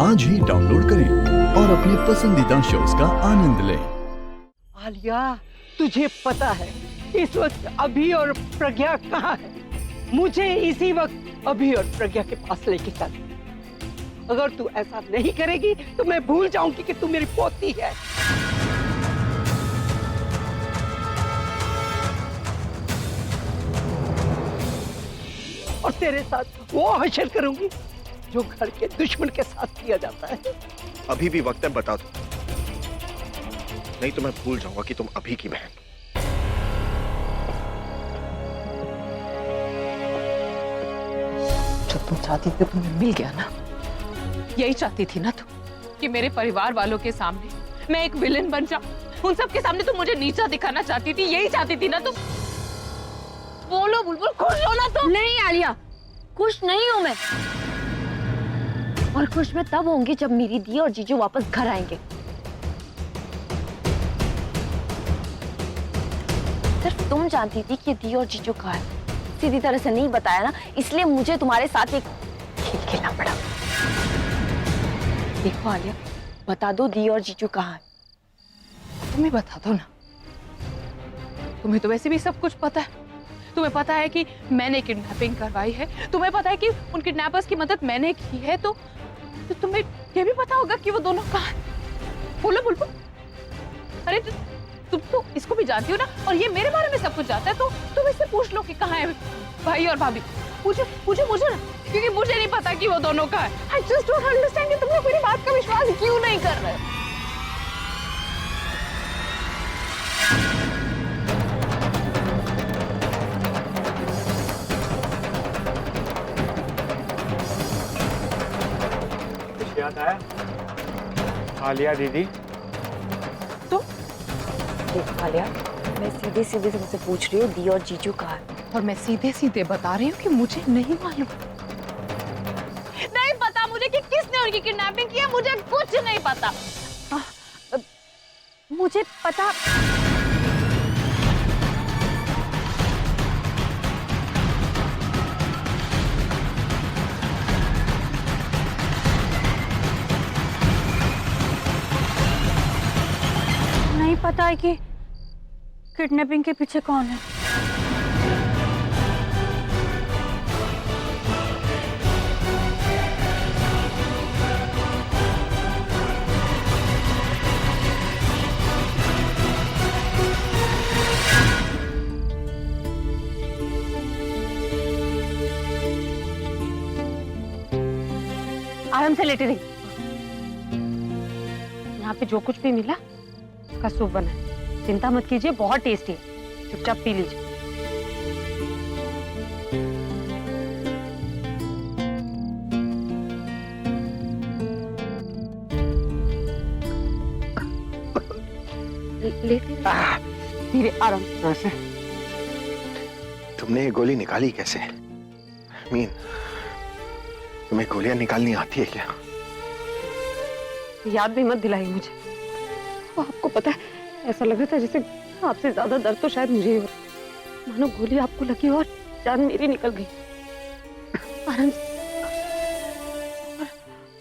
आज ही डाउनलोड करें और अपने पसंदीदा शोज का आनंद लें। आलिया, तुझे पता है इस वक्त अभी और प्रज्ञा कहाँ है? मुझे इसी वक्त अभी और प्रज्ञा के पास लेके चल। अगर तू ऐसा नहीं करेगी तो मैं भूल जाऊंगी कि तू मेरी पोती है। और तेरे साथ वो हशर करूंगी जो घर के दुश्मन के साथ किया जाता है। अभी भी वक्त है, बता दो, नहीं तो मैं भूल जाऊंगा कि तुम अभी की बहन। जो तुम चाहती थी तुम्हें मिल गया ना। यही चाहती थी ना तुम कि मेरे परिवार वालों के सामने मैं एक विलेन बन जाऊं। उन सब के सामने तुम मुझे नीचा दिखाना चाहती थी। यही चाहती थी ना तुम। बोलो बुलबुल, खुश हो ना तुम? नहीं आलिया, खुश नहीं हूं मैं। और खुश मैं तब होंगी जब मेरी दी और जीजू वापस घर आएंगे। सिर्फ तुम जानती थी कि दी और जीजू कहाँ है। सीधी तरह से नहीं बताया ना, इसलिए मुझे तुम्हारे साथ एक खेल खेलना पड़ा। देखो आलिया, बता दो दी और जीजू कहाँ है। तुम्हें बता दो ना। तुम्हें तो वैसे भी सब कुछ पता है। तुम्हें पता है कि मैंने किडनैपिंग करवाई है। तुम्हें पता है कि उन किडनैपर्स की मदद मैंने की है। तो तुम्हें ये भी पता होगा कि वो दोनों कहाँ हैं। बोलो बुलबुल। अरे तुम तो इसको भी जानती हो ना, और ये मेरे बारे में सब कुछ जानता है। तो तुम इससे पूछ लो कि कहाँ है भाई और भाभी। पूछो मुझे ना, क्योंकि मुझे नहीं पता कि वो दोनों कहाँ है। आई जस्ट डोंट अंडरस्टैंड कि तुम लोग मेरी बात का विश्वास क्यों नहीं कर रहे हो। याद आया? आलिया दीदी, देखो आलिया, मैं सीधे सीधे तुमसे पूछ रही हूँ दी और जीजू कहाँ है। और मैं सीधे सीधे बता रही हूँ कि मुझे नहीं मालूम। नहीं पता मुझे कि किसने उनकी किडनैपिंग किया। मुझे कुछ नहीं पता। मुझे पता। नहीं पता है कि किडनैपिंग के पीछे कौन है। आराम से लेटे रही। यहाँ पे जो कुछ भी मिला का सूप बना है। चिंता मत कीजिए, बहुत टेस्टी है। चुपचाप पी लीजिए। लेटे धीरे, आराम। कैसे? तुमने ये गोली निकाली कैसे? मीन, तुम्हें गोलियां निकालनी आती है क्या? याद भी मत दिलाई मुझे। वो आपको पता है, ऐसा लगा था जैसे आपसे ज्यादा दर्द तो शायद मुझे ही हो रहा। मानो गोली आपको लगी और जान मेरी निकल गई। आराम से।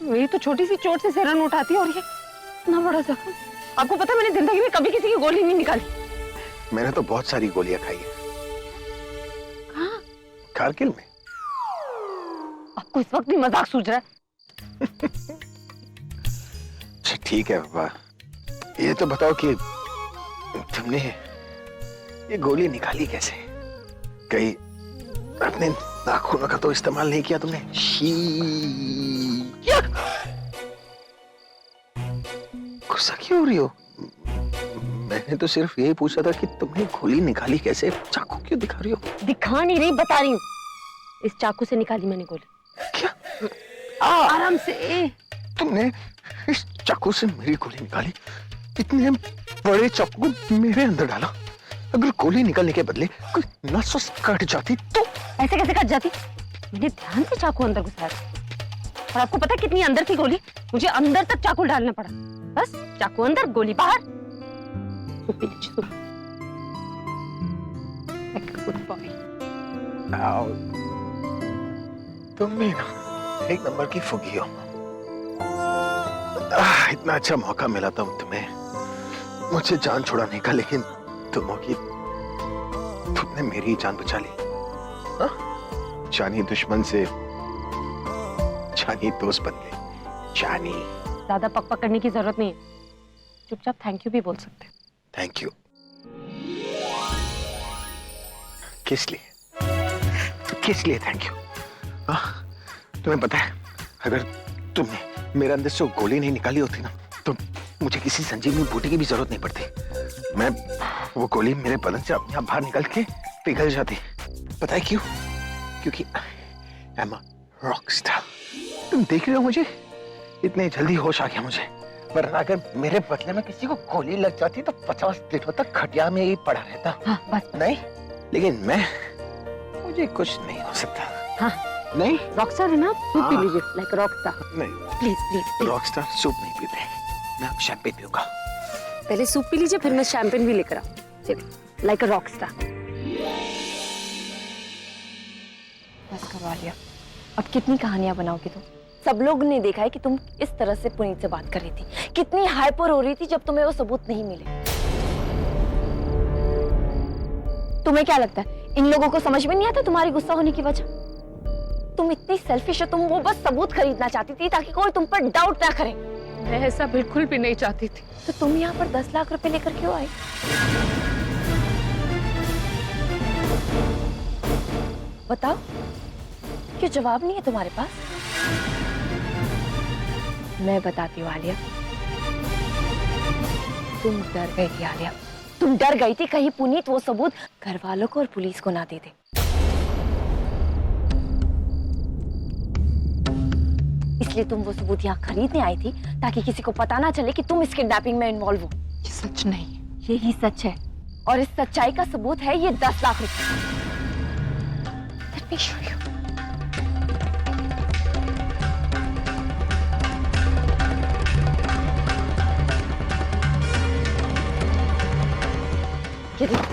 मेरी तो छोटी सी चोट से सिरन उठाती है और ये इतना बड़ा जख्म। आपको पता है मैंने जिंदगी में कभी किसी की गोली नहीं निकाली। मैंने तो बहुत सारी गोलियां खाई है। कहाँ? कारगिल में। आपको इस वक्त भी मजाक सूझ रहा है? अच्छा ठीक है बाबा, ये तो बताओ कि तुमने ये गोली निकाली कैसे? कहीं अपने नाखूनों का तो इस्तेमाल नहीं किया तुमने? गुस्सा क्यों हो रही हो? मैंने तो सिर्फ यही पूछा था कि तुमने गोली निकाली कैसे। चाकू क्यों दिखा रही हो? दिखा नहीं रही, बता रही हूँ। इस चाकू से निकाली मैंने गोली। क्या? आराम से। तुमने इस चाकू से मेरी गोली निकाली? इतने बड़े चाकू को मेरे अंदर डाला? अगर गोली निकलने के बदले कोई नस वस कट जाती तो? ऐसे कैसे कट जाती? मैंने ध्यान से चाकू अंदर घुसाया। और आपको पता कितनी अंदर थी गोली? मुझे अंदर तक चाकू डालना पड़ा। बस चाकू अंदर, गोली बाहर। तुम भी ना एक नंबर की फुगी हो। इतना अच्छा मौका मिला था तुम्हें मुझसे जान छुड़ाने का, लेकिन तुमने मेरी जान बचा ली। हाँ? जानी दुश्मन से जानी दोस्त बन गई। जानी, ज्यादा पक करने की जरूरत नहीं है, चुपचाप थैंक यू भी बोल सकते हैं। Thank you. किस लिए? किस लिए थैंक यू? तुम्हें पता है, अगर तुमने मेरे अंदर से वो गोली नहीं निकाली होती ना, तो मुझे किसी संजीवनी बूटी की भी जरूरत नहीं पड़ती। वो गोली मेरे बदन से अपने आप बाहर निकल के पिघल जाती। पता है क्यों? क्योंकि आई एम अ रॉकस्टार। तुम देख रहे हो मुझे, इतने जल्दी होश आ गया मुझे, वरना अगर मेरे बदले में किसी को गोली लग जाती तो 50 दिनों तक खटिया में ही पड़ा रहता। हाँ बस नहीं, लेकिन मुझे कुछ नहीं हो सकता। हाँ नहीं, रॉकस्टार है ना, सूप पी लीजिए लाइक रॉकस्टार। नहीं, प्लीज प्लीज रॉकस्टार सूप नहीं पीते, मैं शैंपेन पीऊंगा। पहले सूप पी लीजिए, फिर मैं शैंपेन भी लेकर आऊं। चलिए, लाइक अ रॉकस्टार। बस करवा लिया। अब कितनी कहानियां बनाओगी तुम? सब लोग ने देखा है कि तुम इस तरह से पुनीत से बात कर रही थी, कितनी हाइपर हो रही थी जब तुम्हें वो सबूत नहीं मिले। तुम्हें क्या लगता है इन लोगों को समझ में नहीं आता तुम्हारी गुस्सा होने की वजह? तुम इतनी सेल्फिश हो, तुम वो बस सबूत खरीदना चाहती थी ताकि कोई तुम पर डाउट ना करे। मैं ऐसा बिल्कुल भी नहीं चाहती थी। तो तुम यहाँ पर 10 लाख रुपए लेकर क्यों आई? बताओ, क्यों जवाब नहीं है तुम्हारे पास? मैं बताती हूँ आलिया, तुम डर गई थी आलिया, तुम डर गई थी कहीं पुनीत वो सबूत घर वालों को और पुलिस को ना दे दे। इसलिए तुम वो सबूत यहाँ खरीदने आई थी ताकि किसी को पता ना चले कि तुम इस किडनैपिंग में इन्वॉल्व हो। ये सच नहीं है। यही सच है, और इस सच्चाई का सबूत है ये 10 लाख रुपए। Let me show you. ये देखो,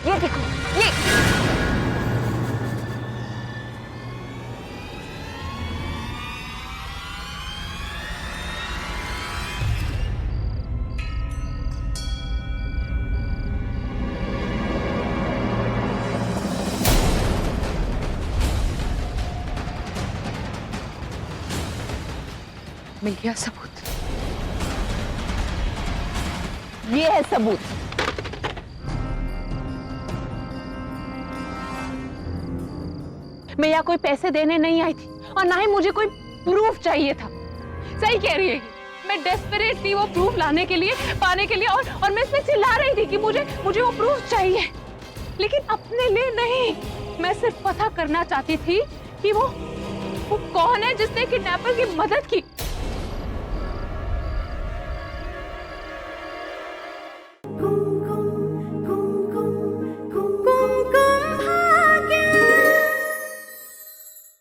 ये देखो, ये मिल गया सबूत। ये है सबूत। मैं यहाँ कोई पैसे देने नहीं आई थी और ना ही मुझे कोई प्रूफ चाहिए था। सही कह रही है ये। मैं डेस्परेट थी वो प्रूफ लाने के लिए, पाने के लिए, और मैं इसमें चिल्ला रही थी कि मुझे वो प्रूफ चाहिए, लेकिन अपने लिए नहीं। मैं सिर्फ पता करना चाहती थी कि वो कौन है जिसने किडनैपर की मदद की।